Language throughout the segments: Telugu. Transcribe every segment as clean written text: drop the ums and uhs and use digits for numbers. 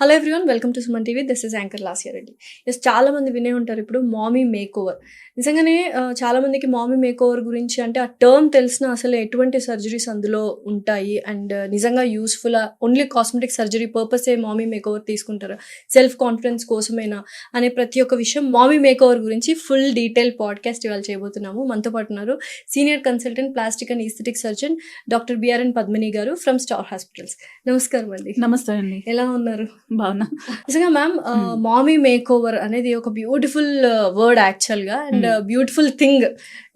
Hello everyone, welcome to Suman TV. This is anchor Lasya Reddy. Yes, చాలా మంది వినే ఉంటారు ఇప్పుడు మామీ మేక్ ఓవర్. నిజంగానే చాలా మందికి మామీ మేక్ ఓవర్ గురించి అంటే ఆ టర్మ్ తెలిసిన అసలు ఎటువంటి సర్జరీస్ అందులో ఉంటాయి అండ్ నిజంగా యూస్ఫుల్, ఓన్లీ కాస్మెటిక్ సర్జరీ పర్పసే మామీ మేక్ ఓవర్ తీసుకుంటారా, సెల్ఫ్ కాన్ఫిడెన్స్ కోసమేనా అనే ప్రతి ఒక్క విషయం మామీ మేక్ ఓవర్ గురించి ఫుల్ డీటెయిల్ పాడ్కాస్ట్ ఇవాళ చేయబోతున్నాము. మనతో పాటు ఉన్నారు senior consultant plastic and aesthetic surgeon doctor B R N Padmini garu from star hospitals. నమస్కారం అండి. నమస్తే అండి. ఎలా ఉన్నారు? బాగున్నా. నిజంగా మ్యామ్, మామీ మేక్ ఓవర్ అనేది ఒక బ్యూటిఫుల్ వర్డ్ యాక్చువల్గా అండ్ బ్యూటిఫుల్ థింగ్.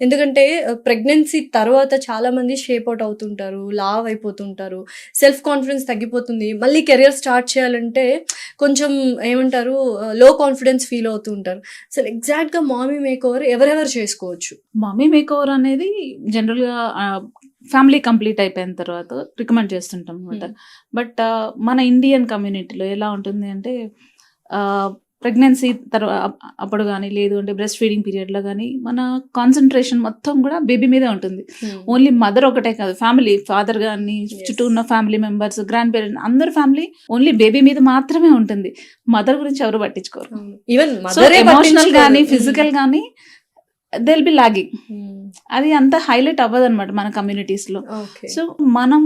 ఎందుకంటే ప్రెగ్నెన్సీ తర్వాత చాలా మంది షేప్ అవుట్ అవుతుంటారు, లావ్ అయిపోతుంటారు, సెల్ఫ్ కాన్ఫిడెన్స్ తగ్గిపోతుంది, మళ్ళీ కెరియర్ స్టార్ట్ చేయాలంటే కొంచెం ఏమంటారు లో కాన్ఫిడెన్స్ ఫీల్ అవుతూ ఉంటారు. అసలు ఎగ్జాక్ట్గా మామీ మేక్ ఓవర్ ఎవరెవరు చేసుకోవచ్చు? మమ్మీ మేక్ ఓవర్ అనేది జనరల్గా ఫ్యామిలీ కంప్లీట్ అయిపోయిన తర్వాత రికమెండ్ చేస్తుంటాం అనమాట. బట్ మన ఇండియన్ కమ్యూనిటీలో ఎలా ఉంటుంది అంటే ప్రెగ్నెన్సీ అప్పుడు కానీ లేదు అంటే బ్రెస్ట్ ఫీడింగ్ పీరియడ్లో కానీ మన కాన్సన్ట్రేషన్ మొత్తం కూడా బేబీ మీదే ఉంటుంది. ఓన్లీ మదర్ ఒకటే కాదు, ఫ్యామిలీ, ఫాదర్ కానీ చుట్టూ ఉన్న ఫ్యామిలీ మెంబర్స్, గ్రాండ్ పేరెంట్స్, అందరు ఫ్యామిలీ ఓన్లీ బేబీ మీద మాత్రమే ఉంటుంది. మదర్ గురించి ఎవరు పట్టించుకోరు. ఈవెన్ ఎమోషనల్ కానీ ఫిజికల్ కానీ దే విల్ బి లాగింగ్. అది అంత హైలైట్ అవ్వదు అనమాట మన కమ్యూనిటీస్లో. సో మనం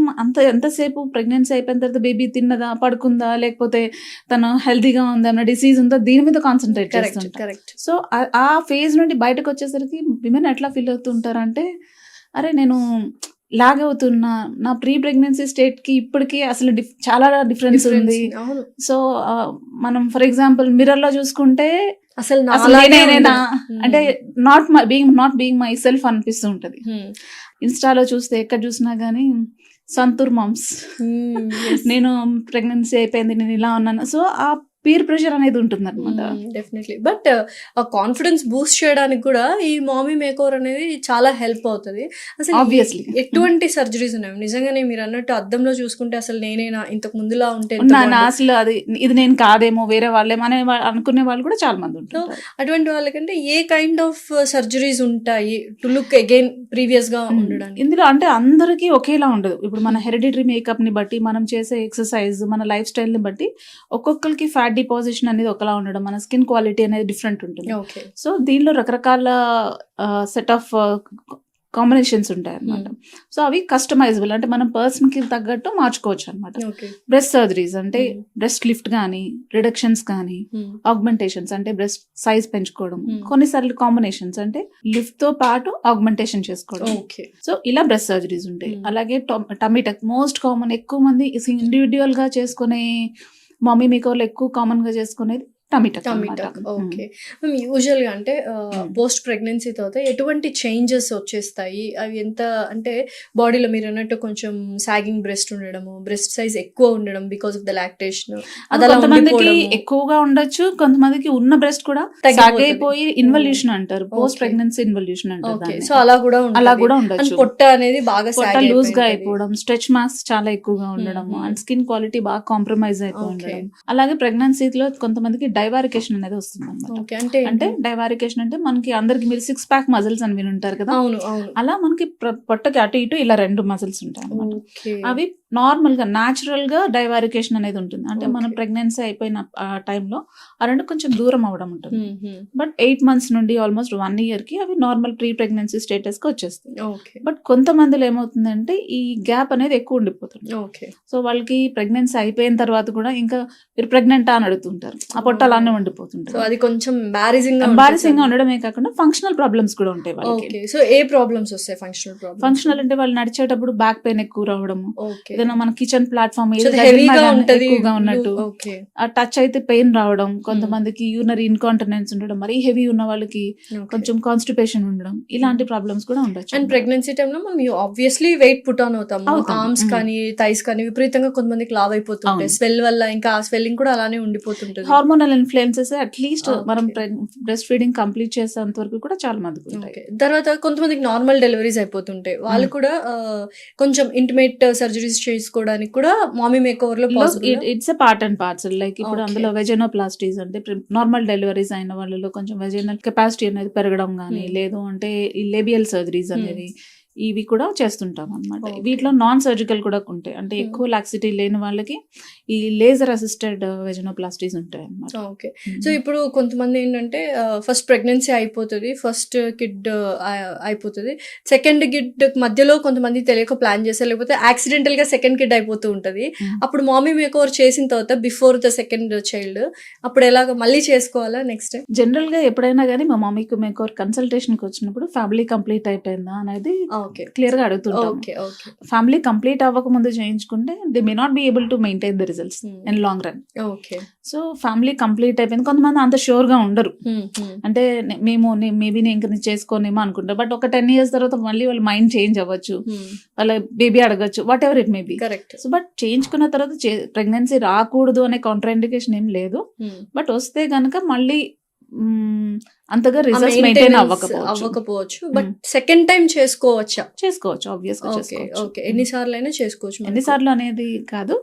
ఎంతసేపు ప్రెగ్నెన్సీ అయిపోయిన తర్వాత బేబీ తిన్నదా, పడుకుందా, లేకపోతే తను హెల్తీగా ఉందా, ఏమైనా డిసీజ్ ఉందా, దీని మీద కాన్సన్ట్రేట్ చేస్తుంటాం. సో ఆ ఫేజ్ నుండి బయటకు వచ్చేసరికి విమెన్ ఎట్లా ఫీల్ అవుతుంటారంటే, అరే నేను లాగ్ అవుతున్నా, నా ప్రీ ప్రెగ్నెన్సీ స్టేట్కి ఇప్పటికీ అసలు చాలా డిఫరెన్స్ ఉంది. సో మనం ఫర్ ఎగ్జాంపుల్ మిర్రర్లో చూసుకుంటే అసలు నేనేనా అంటే నాట్ బీయింగ్ మై సెల్ఫ్ అనిపిస్తూ ఉంటుంది. ఇన్స్టాలో చూస్తే ఎక్కడ చూసినా కానీ సంతూర్ మామ్స్, నేను ప్రెగ్నెన్సీ అయిపోయింది, నేను ఇలా ఉన్నాను. సో ఆ పీర్ ప్రెషర్ అనేది ఉంటుంది అనమాట. డెఫినెట్లీ. బట్ ఆ కాన్ఫిడెన్స్ బూస్ట్ చేయడానికి కూడా ఈ మామీ మేకోవర్ అనేది చాలా హెల్ప్ అవుతుంది. అసలు ఆబ్వియస్లీ ఎటువంటి సర్జరీస్ ఉన్నాయి నిజంగానే మీరు అన్నట్టు అద్దంలో చూసుకుంటే అసలు నేనేనా, ఇంతకు ముందులా ఉంటే అసలు ఇది నేను కాదేమో, వేరే వాళ్ళేమో అనే అనుకునే వాళ్ళు కూడా చాలా మంది ఉంటారు. అటువంటి వాళ్ళకంటే ఏ కైండ్ ఆఫ్ సర్జరీస్ ఉంటాయి టు లుక్ అగైన్ ప్రీవియస్ గా ఉండడానికి? ఇందులో అంటే అందరికీ ఒకేలా ఉండదు. ఇప్పుడు మన హెరిడిటరీ మేకప్ ని బట్టి, మనం చేసే ఎక్సర్సైజ్, మన లైఫ్ స్టైల్ ని బట్టి ఒక్కొక్కరికి ఫ్యాట్ డిపాజిషన్ అనేది ఒకలా ఉండడం, మన స్కిన్ క్వాలిటీ అనేది డిఫరెంట్ ఉంటుంది. సో దీనిలో రకరకాల సెట్ ఆఫ్ కాంబినేషన్స్ ఉంటాయి అనమాట. సో అవి కస్టమైజబుల్, అంటే మనం పర్సన్ కి తగ్గట్టు మార్చుకోవచ్చు అనమాట. బ్రెస్ట్ సర్జరీస్ అంటే బ్రెస్ట్ లిఫ్ట్ కానీ, రిడక్షన్స్ కానీ, ఆగ్మెంటేషన్స్ అంటే బ్రెస్ట్ సైజ్ పెంచుకోవడం, కొన్నిసార్లు కాంబినేషన్స్ అంటే లిఫ్ట్ తో పాటు ఆగ్మెంటేషన్ చేసుకోవడం. సో ఇలా బ్రెస్ట్ సర్జరీస్ ఉంటాయి. అలాగే టమీటక్ మోస్ట్ కామన్, ఎక్కువ మంది ఇండివిడ్యువల్ గా చేసుకునే మమ్మీ మేకోవర్లో ఎక్కువ కామన్ గా చేసుకునేది టమీటక్. ఓకే. మేము యూజువల్గా అంటే పోస్ట్ ప్రెగ్నెన్సీ తర్వాత ఎటువంటి చేంజెస్ వచ్చేస్తాయి? అవి ఎంత అంటే బాడీలో మీరు అన్నట్టు కొంచెం సాగింగ్ బ్రెస్ట్ ఉండడము, బ్రెస్ట్ సైజ్ ఎక్కువ ఉండడం బికాస్ ఆఫ్ ద లాక్టేషన్, కొంతమందికి ఎక్కువగా ఉండొచ్చు, కొంతమందికి ఉన్న బ్రెస్ట్ కూడా సాగైపోయి ఇన్వల్యూషన్ అంటారు, పోస్ట్ ప్రెగ్నెన్సీ ఇన్వల్యూషన్ అంటారు. సో అలా కూడా ఉండొచ్చు. పొట్ట అనేది బాగా లూజ్ గా అయిపోవడం, స్ట్రెచ్ మార్క్స్ చాలా ఎక్కువగా ఉండడం, అండ్ స్కిన్ క్వాలిటీ బాగా కాంప్రమైజ్ అయిపోయి ఉండడం. అలాగే ప్రెగ్నెన్సీలో కొంతమందికి డైవారికేషన్ అనేది వస్తుంది అనమాట. అంటే డైవారికేషన్ అంటే మనకి అందరికి మీరు 6 pack మజిల్స్ అని వినుంటారు కదా, అలా మనకి పొట్టకి అటు ఇటు ఇలా 2 మజిల్స్ ఉంటాయి అనమాట. అవి నార్మల్ గా న్యాచురల్ గా డైవారికేషన్ అనేది ఉంటుంది. అంటే మనం ప్రెగ్నెన్సీ అయిపోయిన టైంలో ఆ 2 కొంచెం దూరం అవ్వడం ఉంటుంది. బట్ 8 months నుండి ఆల్మోస్ట్ 1 year కి అవి నార్మల్ ప్రీ ప్రెగ్నెన్సీ స్టేటస్ కి వచ్చేస్తాయి. బట్ కొంతమందిలో ఏమవుతుందంటే ఈ గ్యాప్ అనేది ఎక్కువ ఉండిపోతుంది. సో వాళ్ళకి ప్రెగ్నెన్సీ అయిపోయిన తర్వాత కూడా ఇంకా మీరు ప్రెగ్నెంటా అని అడుగుతుంటారు, ఆ పొట్ట అలానే ఉండిపోతుంటారు. అది కొంచెం ఎంబారసింగ్ గా ఉండడమే కాకుండా ఫంక్షనల్ ప్రాబ్లమ్స్ కూడా ఉంటాయి వాళ్ళకి. సో ఏ ప్రాబ్లమ్స్ వస్తాయి ఫంక్షనల్ అంటే వాళ్ళు నడిచేటప్పుడు బ్యాక్ పెయిన్ ఎక్కువ రావడము, ఏదైనా మన కిచెన్ ప్లాట్ఫామ్ ఎక్కువగా ఉన్నట్టు, ఆ టచ్ అయితే పెయిన్ రావడం, కొంతమందికి యూరినరీ ఇన్కాంటినెన్స్ ఉండడం, మరీ హెవీ ఉన్న వాళ్ళకి కొంచెం కాన్స్టిపేషన్ ఉండడం, ఇలాంటి ప్రాబ్లమ్స్ కూడా ఉండొచ్చు. అండ్ ప్రెగ్నెన్సీ టైంలో మనం ఆబ్వియస్లీ వెయిట్ పుట్ ఆన్ అవుతాము, ఆర్మ్స్ కానీ థైస్ కానీ విపరీతంగా కొంతమందికి లావ్ అయిపోతుంటాయి స్వెల్ వల్ల, ఇంకా ఆ స్వెల్లింగ్ కూడా అలానే ఉండిపోతుంటుంది. హార్మోనల్ ఇన్ఫ్లుయెన్సెస్ అట్లీస్ట్ మనం బ్రెస్ట్ ఫీడింగ్ కంప్లీట్ చేసేంత వరకు కూడా చాలా మందికి ఉంటాయి. తర్వాత కొంతమందికి నార్మల్ డెలివరీస్ అయిపోతుంటాయి, వాళ్ళు కూడా కొంచెం ఇంటిమేట్ సర్జరీస్ చేసుకోవడానికి కూడా మామీ మేకోవర్ లో it's a part and parcel. Like ఇప్పుడు అందులో వెజెనోప్లాస్టీస్ అంటే నార్మల్ డెలివరీస్ అయిన వాళ్ళలో కొంచెం వెజెనల్ కెపాసిటీ అనేది పెరగడం కానీ, లేదు అంటే ఈ లేబియల్ సర్జరీస్ అనేవి, ఇవి కూడా చేస్తుంటాం అనమాట. Okay. వీటిలో నాన్ సర్జికల్ కూడా ఉంటాయి, అంటే ఎక్కువ లాక్సిటీ లేని వాళ్ళకి ఈ లేజర్ అసిస్టెడ్ వెజనోప్లాస్టీస్ ఉంటాయి అనమాట. ఓకే. సో ఇప్పుడు కొంతమంది ఏంటంటే ఫస్ట్ ప్రెగ్నెన్సీ అయిపోతుంది, ఫస్ట్ కిడ్ అయిపోతుంది, సెకండ్ కిడ్ మధ్యలో కొంతమంది తెలియక ప్లాన్ చేస్తారు, లేకపోతే యాక్సిడెంటల్ గా సెకండ్ కిడ్ అయిపోతూ ఉంటది. అప్పుడు మామీ మేకోవర్ చేసిన తర్వాత బిఫోర్ ద సెకండ్ చైల్డ్ అప్పుడు ఎలాగ మళ్ళీ చేసుకోవాలా నెక్స్ట్ టైం? జనరల్ గా ఎప్పుడైనా కానీ మా మమ్మీకి మేకోవర్ కన్సల్టేషన్ కి వచ్చినప్పుడు ఫ్యామిలీ కంప్లీట్ అయిపోయిందా అనేది ఓకే క్లియర్ గా అడుగుతుంటాం. ఓకే ఓకే ఫ్యామిలీ కంప్లీట్ అవ్వక ముందు చేయించుకుంటే they may not be able to maintain the results in long run. Okay. So family complete అయిపోయింది, కొంతమంది అంత షూర్ గా ఉండరు, అంటే మేము మేబీ నేను ఇంకా చేసుకోనేమో అనుకుంటారు, బట్ ఒక 10 years తర్వాత మళ్ళీ వాళ్ళ మైండ్ చేంజ్ అవ్వచ్చు, వాళ్ళ బేబీ అడగచ్చు, what ever it may be. Correct. So but చేయించుకున్న తర్వాత ప్రెగ్నెన్సీ రాకూడదు అనే కాంట్రా ఇండికేషన్ ఏం లేదు, బట్ వస్తే గనక మళ్ళీ అంతగా రిజల్ట్స్ మెయింటైన్ అవ్వకపోవచ్చు, బట్ సెకండ్ టైం చేసుకోవచ్చా? చేసుకోవచ్చు, ఆబ్వియస్ గా చేసుకోవచ్చు. ఓకే. ఎన్నిసార్లు అయినా చేసుకోవచ్చు. ఎన్నిసార్లు అనేది కాదు,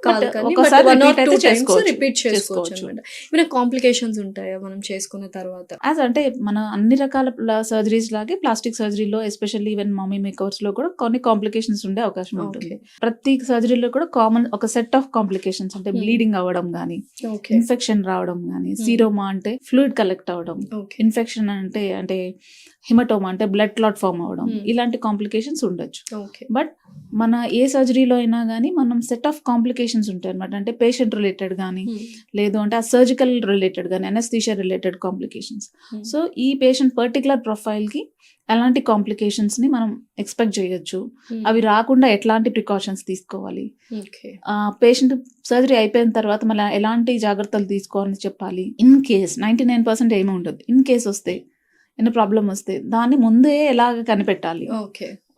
రిపీట్ చేసుకోవచ్చు. ఏమైనా కాంప్లికేషన్స్ ఉంటాయా మనం చేసుకున్న తర్వాత? యాజ్ అంటే మన అన్ని రకాల సర్జరీస్ లాగే ప్లాస్టిక్ సర్జరీలో ఎస్పెషల్లీ ఈవెన్ మమ్మీ మేకర్స్ లో కూడా కొన్ని కాంప్లికేషన్స్ ఉండే అవకాశం ఉంటుంది. ప్రతి సర్జరీలో కూడా కామన్ ఒక సెట్ ఆఫ్ కాంప్లికేషన్స్, అంటే బ్లీడింగ్ అవ్వడం గానీ, ఇన్ఫెక్షన్ రావడం గానీ, సీరోమా అంటే ఫ్లూయిడ్ కలెక్ట్ అవ్వడం, ఇన్ఫెక్షన్ అంటే హిమటోమా అంటే బ్లడ్ క్లాట్ ఫామ్ అవ్వడం, ఇలాంటి కాంప్లికేషన్స్ ఉండొచ్చు. బట్ మన ఏ సర్జరీలో అయినా కానీ మనం సెట్ ఆఫ్ కాంప్లికేషన్స్ ఉంటాయి అనమాట, అంటే పేషెంట్ రిలేటెడ్ కానీ, లేదు అంటే ఆ సర్జికల్ రిలేటెడ్ కానీ, అనస్థీషియా రిలేటెడ్ కాంప్లికేషన్స్. సో ఈ పేషెంట్ పర్టికులర్ ప్రొఫైల్ కి ఎలాంటి కాంప్లికేషన్స్ ని మనం ఎక్స్పెక్ట్ చేయొచ్చు, అవి రాకుండా ఎట్లాంటి ప్రికాషన్స్ తీసుకోవాలి, పేషెంట్ సర్జరీ అయిపోయిన తర్వాత మళ్ళీ ఎలాంటి జాగ్రత్తలు తీసుకోవాలని చెప్పాలి. ఇన్ కేస్ 99% ఏమీ ఉండదు, ఇన్ కేస్ వస్తే ఏమైనా ప్రాబ్లం వస్తే దాన్ని ముందే ఎలాగ కనిపెట్టాలి,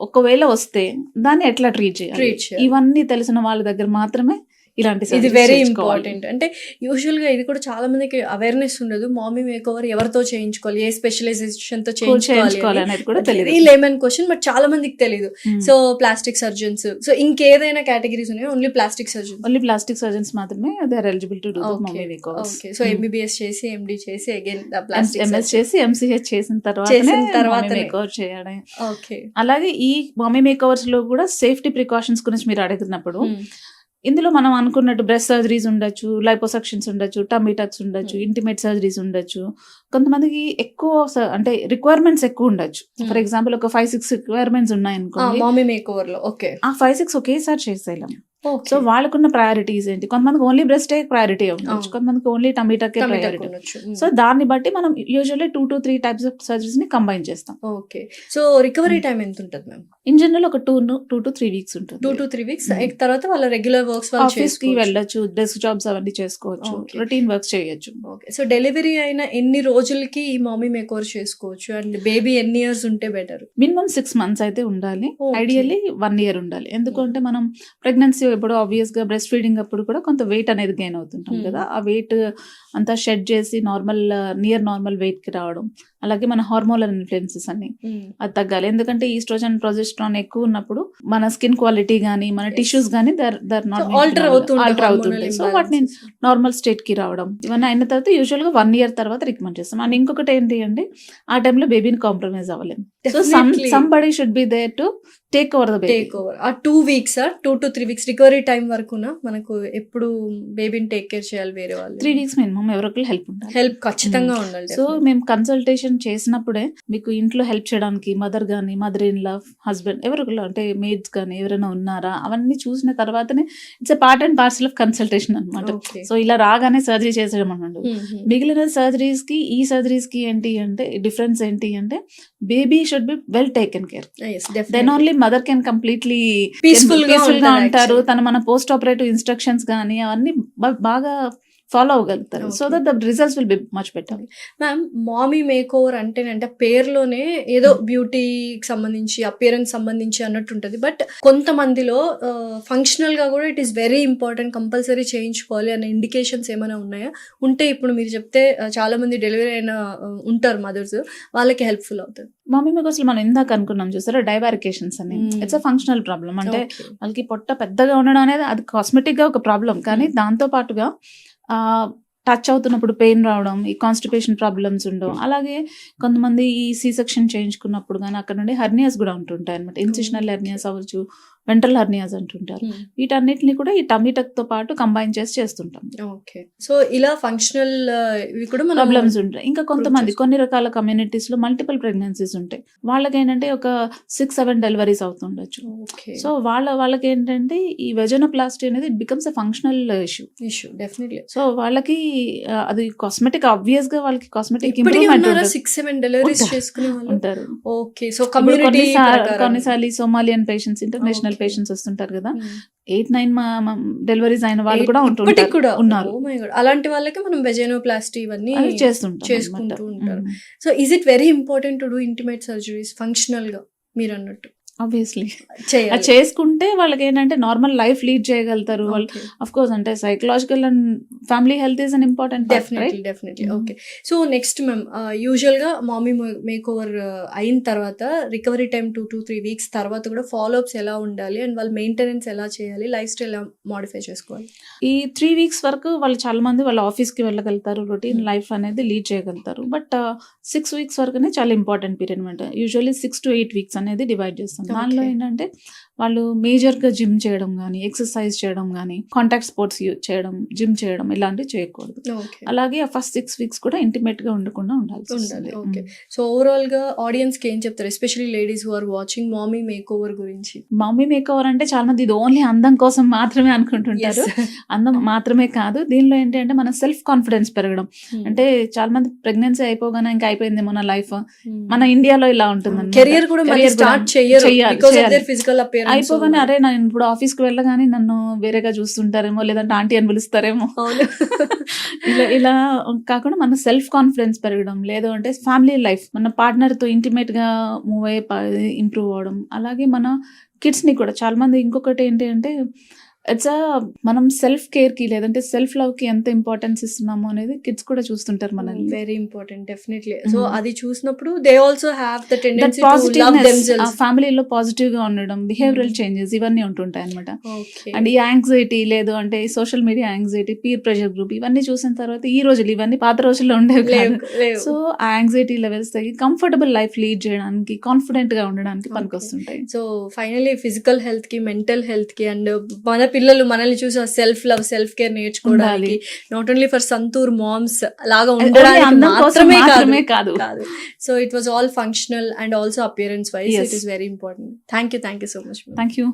ఒకవేళ వస్తే దాన్ని ఎట్లా ట్రీట్ చేయాలి, ఇవన్నీ తెలిసిన వాళ్ళ దగ్గర మాత్రమే ఇలాంటి ఇది వెరీ ఇంపార్టెంట్. అంటే యూజువల్ గా ఇది కూడా చాలా మందికి అవేర్నెస్ ఉండదు, మామీ మేకోవర్ ఎవరితో చేయించుకోవాలి, ఏ స్పెషలైజేషన్ తో చేయించుకోవాలి అనేది కూడా తెలియదు. ఈ లేమన్ క్వశ్చన్, బట్ చాలా మందికి తెలియదు. సో ప్లాస్టిక్ సర్జన్స్, సో ఇంకేదైనా కేటగిరీస్ ఉన్నాయి? Only plastic surgeons? Only plastic surgeons మాత్రమే they are eligible to do mummy makeover. Okay. So MBBS చేసి, ఎండి చేసి, అగైన్ ప్లాస్టిక్ ఎంఎస్ చేసి, ఎంసీహెచ్ చేసిన తర్వాత మేకోవర్ చేయడం. ఓకే. అలాగే ఈ మమ్మీ మేకోవర్స్ లో కూడా సేఫ్టీ ప్రికాషన్స్ గురించి మీరు అడుగుతున్నప్పుడు, ఇందులో మనం అనుకున్నట్టు బ్రెస్ట్ సర్జరీస్ ఉండొచ్చు, లైపోసక్షన్స్ ఉండొచ్చు, టమ్మీ టక్స్ ఉండొచ్చు, ఇంటిమేట్ సర్జరీస్ ఉండొచ్చు. కొంతమందికి ఎక్కువ అంటే రిక్వైర్మెంట్స్ ఎక్కువ ఉండొచ్చు. ఫర్ ఎగ్జాంపుల్ ఒక 5-6 రిక్వైర్మెంట్స్ ఉన్నాయనుకోండి మామీ మేకోవర్ లో, ఓకే, ఆ 5-6 ఒకేసారి చేసేయాలి. సో వాళ్ళకున్న ప్రయారిటీస్ ఏంటి, కొంతమందికి ఓన్లీ బ్రెస్ట్ ప్రయారిటీ ఉండొచ్చు, కొంతమందికి ఓన్లీ టమీటాకే ప్రయారిటీ. సో దాన్ని బట్టి మనం usually 2 to 3 types of surgeries ని కంబైన్ చేస్తాం. ఓకే. సో రికవరీ టైం ఎంత ఉంటుంది మ్యామ్? ఇన్ జనరల్ ఒక 2 to 3 weeks ఉంటుంది. 2 to 3 weeks తర్వాత వాళ్ళ రెగ్యులర్ వర్క్స్ ఆఫీస్ కి వెళ్ళొచ్చు, డెస్క్ జాబ్స్ అవన్నీ చేసుకోవచ్చు, రొటీన్ వర్క్స్ చేయొచ్చు. ఓకే. సో డెలివరీ అయిన ఎన్ని రోజులకి ఈ మామీ మేకోవర్ చేసుకోవచ్చు, అండ్ బేబీ ఎన్ని ఇయర్స్ ఉంటే బెటర్? మినిమం 6 months అయితే ఉండాలి, ఐడియల్లీ 1 year ఉండాలి. ఎందుకంటే మనం ప్రెగ్నెన్సీ ఎప్పుడు ఆబ్వియస్ గా బ్రెస్ట్ ఫీడింగ్ అప్పుడు కూడా కొంత వెయిట్ అనేది గెయిన్ అవుతుంటాం కదా, ఆ వెయిట్ అంతా షెడ్ చేసి నియర్ నార్మల్ వెయిట్ కి రావడం, అలాగే మన హార్మోనల్ ఇన్ఫ్లుయెన్సెస్ అన్ని అది తగ్గాలి. ఎందుకంటే ఈస్ట్రోజన్ ప్రొజెస్ట్రాన్ ఎక్కువ ఉన్నప్పుడు మన స్కిన్ క్వాలిటీ గానీ, మన టిష్యూస్ గానీ ఆల్టర్ అవుతుంటాయి. సో వాటిని నార్మల్ స్టేట్ కి రావడం, ఇవన్నీ అయిన తర్వాత యూజువల్ గా 1 year తర్వాత రికమెండ్ చేస్తాం. అండ్ ఇంకొకటి ఏంటి అంటే ఆ టైంలో బేబీని కాంప్రమైజ్ అవ్వలేము. So somebody should be there to take over the baby. ఆ 2 weeks 2 to 3 weeks recovery time వరకునా మనకు ఎప్పుడు బేబీని టేక్ కేర్ చేయాలి వేరే వాళ్ళు? 3 weeks మినిమం ఎవరికి హెల్ప్ ఖచ్చితంగా ఉండాలి. సో మేము కన్సల్టేషన్ చేసినప్పుడే మీకు ఇంట్లో హెల్ప్ చేయడానికి మదర్ గానీ, మదర్ ఇన్ లా, హస్బెండ్ ఎవరు అంటే మేడ్స్ కానీ ఎవరైనా ఉన్నారా అవన్నీ చూసిన తర్వాతనే it's a part and parcel of consultation అనమాట. సో ఇలా రాగానే సర్జరీ చేసేయడం అన్నమాట. మిగిలిన సర్జరీస్ కి ఈ సర్జరీస్ కి ఏంటి అంటే డిఫరెన్స్ ఏంటి అంటే baby should be well taken care, then only mother can completely peaceful గా ఉంటారు. మన పోస్ట్ ఆపరేటివ్ ఇన్స్ట్రక్షన్స్ కానీ అవన్నీ బాగా ఫాలో అవ్వగలుగుతారు. So that the results will be much better. Ma'am mommy makeover అంటే పేరులోనే ఏదో బ్యూటీకి సంబంధించి, అపియరెన్స్ సంబంధించి అన్నట్టు ఉంటుంది, బట్ కొంతమందిలో ఫంక్షనల్ గా కూడా it is very important, compulsory చేయించుకోవాలి అనే ఇండికేషన్స్ ఏమైనా ఉన్నాయా? ఉంటే ఇప్పుడు మీరు చెప్తే చాలా మంది డెలివరీ అయిన ఉంటారు మదర్స్, వాళ్ళకి హెల్ప్ఫుల్ అవుతుంది. మమ్మీ మేకర్స్ మనం ఇందాక అనుకున్నాం చూసారా, డైవారికేషన్స్ అని, ఇట్స్ అ ఫంక్షనల్ ప్రాబ్లం. అంటే వాళ్ళకి పొట్ట పెద్దగా ఉండడం అనేది అది కాస్మెటిక్ గా ఒక ప్రాబ్లం, కానీ దాంతో పాటుగా టచ్ అవుతున్నప్పుడు పెయిన్ రావడం, ఈ కాన్స్టిపేషన్ ప్రాబ్లమ్స్ ఉండవు. అలాగే కొంతమంది ఈ సి సెక్షన్ చేయించుకున్నప్పుడు కానీ అక్కడ నుండి హెర్నియాస్ కూడా ఉంటుంటాయి అనమాట. ఇన్సిషనల్ హెర్నియాస్ అవ్వచ్చు, వెంట్రల్ హెర్నియాస్ అంటుంటారు. వీటన్నిటిని కూడా ఈ టమ్మీ టక్ తో పాటు కంబైన్ చేసి చేస్తుంటాం. ఓకే. సో ఇలా ఫంక్షనల్ ఇవి కూడా మనం ప్రాబ్లమ్స్ ఉంటాయి. ఇంకా కొంతమంది కొన్ని రకాల కమ్యూనిటీస్ లో మల్టిపుల్ ప్రెగ్నెన్సీస్ ఉంటాయి. వాళ్ళకి ఏంటంటే ఒక 6-7 డెలివరీస్ అవుతుండొచ్చు. ఓకే. సో వాళ్ళకి ఏంటంటే ఈ వెజనోప్లాస్టీ అనేది it becomes a functional issue. Definitely. So వాళ్ళకి అది కాస్మెటిక్ ఆబ్వియస్ గా వాళ్ళకి కాస్మెటిక్ ఇప్పటికీ ఇంప్రూవ్మెంట్ ఉన్నారా 6-7 డెలివరీస్ ఉంటారు. చేసుకునే వాళ్ళు? ఉంటారు. ఓకే. సో ఇప్పుడు కమ్యూనిటీ కొన్నిసార్లు Somalian patients, international Okay. Patients వస్తుంటారు కదా, 8-9 డెలివరీస్ అయిన వాళ్ళు కూడా ఇప్పటికి కూడా ఉన్నారు. Oh my God. అలాంటి వాళ్ళకి మనం వెజనోప్లాస్టీ ఇవన్నీ అది చేసుకుంటూ ఉంటారు. So is it very important to do intimate surgeries functional గా మీరు అన్నట్టు ఆబ్వియస్లీ చేయాలి? అది చేసుకుంటే వాళ్ళకి ఏంటంటే నార్మల్ లైఫ్ లీడ్ చేయగలుగుతారు వాళ్ళు. Okay. అఫ్ కోర్స్ అంటే psychological and family health is an important definitely. Okay. So next ma'am, usual గా మామీ మేక్ ఓవర్ అయిన తర్వాత రికవరీ టైం 2 to 3 వీక్స్ తర్వాత కూడా ఫాలో అప్స్ ఎలా ఉండాలి అండ్ వాళ్ళు మెయింటెనెన్స్ ఎలా చేయాలి, లైఫ్ స్టైల్ ఎలా మాడిఫై చేసుకోవాలి? ఈ 3 వీక్స్ వరకు వాళ్ళు చాలా మంది వాళ్ళ ఆఫీస్ కి వెళ్ళగలుగుతారు, రొటీన్ లైఫ్ అనేది లీడ్ చేయగలుగుతారు. బట్ 6 వీక్స్ వరకునే చాలా ఇంపార్టెంట్ పీరియడ్ అనమాట. యూజువల్లీ 6 to 8 వీక్స్ అనేది డివైడ్ చేస్తాం. దానిలో ఏంటంటే వాళ్ళు మేజర్ గా జిమ్ చేయడం కానీ, ఎక్సర్సైజ్ చేయడం కానీ, కాంటాక్ట్ స్పోర్ట్స్ చేయడం, జిమ్ చేయడం ఇలాంటివి చేయకూడదు. అలాగే ఆ ఫస్ట్ 6 వీక్స్ కూడా ఇంటిమేట్ గా ఉండకుండా ఉండాలి. ఓకే. సో ఓవరాల్ గా ఆడియన్స్ కి ఏం చెప్తారు, especially ladies who are watching mommy makeover గురించి? మమ్మీ మేక్ ఓవర్ అంటే చాలా మంది ఇది ఓన్లీ అందం కోసం మాత్రమే అనుకుంటుంటారు. అందం మాత్రమే కాదు, దీనిలో ఏంటంటే మన సెల్ఫ్ కాన్ఫిడెన్స్ పెరగడం. అంటే చాలా మంది ప్రెగ్నెన్సీ అయిపోగానే ఇంకా అయిపోయిందేమో నా లైఫ్, మన ఇండియాలో ఇలా ఉంటుంది. కెరియర్ కూడా మళ్ళీ స్టార్ట్ చేయాలి because of their physical appearance. అయిపోగానే అరే నేను ఇప్పుడు ఆఫీస్ కి వెళ్ళగానే నన్ను వేరేగా చూస్తుంటారేమో, లేదంటే ఆంటీ అని పిలుస్తారేమో, ఇలా కాకుండా మన సెల్ఫ్ కాన్ఫిడెన్స్ పెరగడం, లేదు అంటే ఫ్యామిలీ లైఫ్ మన పార్ట్నర్ తో ఇంటిమేట్ గా మూవ్ అయ్యి ఇంప్రూవ్ అవడం. అలాగే మన కిడ్స్ ని కూడా చాలా మంది ఇంకొకటి ఏంటి అంటే ఇట్స్ మనం సెల్ఫ్ కేర్ కి లేదంటే సెల్ఫ్ లవ్ కి ఎంత ఇంపార్టెన్స్ ఇస్తున్నాము అనేది కిడ్స్ కూడా చూస్తుంటారు మనల్ని. Very important definitely. సో అది చూసినప్పుడు they also have the tendency to love themselves. ఫ్యామిలీలో పాజిటివ్ గా ఉండడం, బిహేవియరల్ చేంజెస్ ఇవన్నీ ఉంటుంటాయి అనమాట. అండ్ ఈ యాంగ్జైటీ లేదు అంటే social media anxiety, peer pressure group ఇవన్నీ చూసిన తర్వాత ఈ రోజులు ఇవన్నీ పాత రోజుల్లో ఉండేవి. సో ఆ యాంగ్జైటీ లెవెల్స్ తగ్గి కంఫర్టబుల్ లైఫ్ లీడ్ చేయడానికి, కాన్ఫిడెంట్ గా ఉండడానికి పనికొస్తుంటాయి. సో ఫైనలీ ఫిజికల్ హెల్త్ కి, మెంటల్ హెల్త్ కి అండ్ మన పిల్లలు మనల్ని చూసి సెల్ఫ్ లవ్, సెల్ఫ్ కేర్ నేర్చుకోవడానికి, not only for Santoor moms లాగా ఉండడానికి మాత్రమే కాదు. So it was all functional and also appearance wise. It is very important. Thank you so much. Thank you.